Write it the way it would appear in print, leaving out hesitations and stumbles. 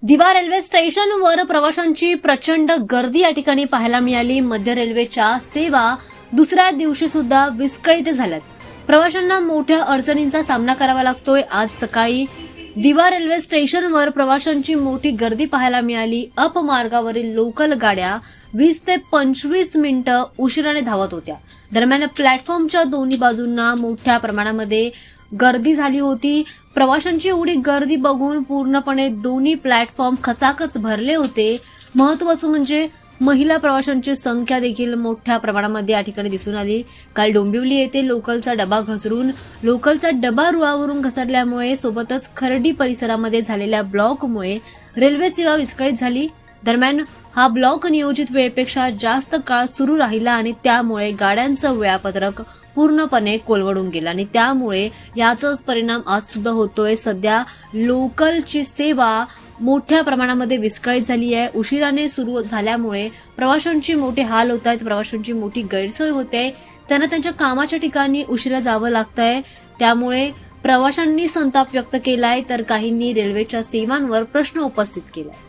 दिवा रेल्वे स्टेशनवर प्रवाशांची प्रचंड गर्दी या ठिकाणी पाहायला मिळाली। मध्य रेल्वेच्या सेवा दुसऱ्या दिवशी सुद्धा विस्कळीत झाल्यात। प्रवाशांना मोठ्या अडचणींचा सामना करावा लागतोय। आज सकाळी दिवा रेल्वे स्टेशनवर प्रवाशांची मोठी गर्दी पाहायला मिळाली। अप मार्गावरील लोकल गाड्या 20 ते 25 मिनिटं उशिराने धावत होत्या। दरम्यान प्लॅटफॉर्मच्या दोन्ही बाजूंना मोठ्या प्रमाणामध्ये गर्दी झाली होती। प्रवाशांची एवढी गर्दी बघून पूर्णपणे दोन्ही प्लॅटफॉर्म खचाखच भरले होते। महत्त्वाचं म्हणजे महिला प्रवाशांची संख्या देखील मोठ्या प्रमाणामध्ये या ठिकाणी दिसून आली। काल डोंबिवली येथे लोकलचा डबा रुळावरून घसरल्यामुळे सोबतच खर्डी परिसरामध्ये झालेल्या ब्लॉकमुळे रेल्वे सेवा विस्कळीत झाली। दरम्यान हा ब्लॉक नियोजित वेळेपेक्षा जास्त काळ सुरू राहिला आणि त्यामुळे गाड्यांचं वेळापत्रक पूर्णपणे कोलमडून गेलं आणि त्यामुळे याचाच परिणाम आज सुद्धा होतोय। सध्या लोकलची सेवा मोठ्या प्रमाणामध्ये विस्कळीत झाली आहे। उशिराने सुरू झाल्यामुळे प्रवाशांची मोठे हाल होत आहेत, प्रवाशांची मोठी गैरसोय होते। त्यांना त्यांच्या कामाच्या ठिकाणी उशिरा जावं लागतंय। त्यामुळे प्रवाशांनी संताप व्यक्त केलाय तर काहींनी रेल्वेच्या सेवांवर प्रश्न उपस्थित केलाय।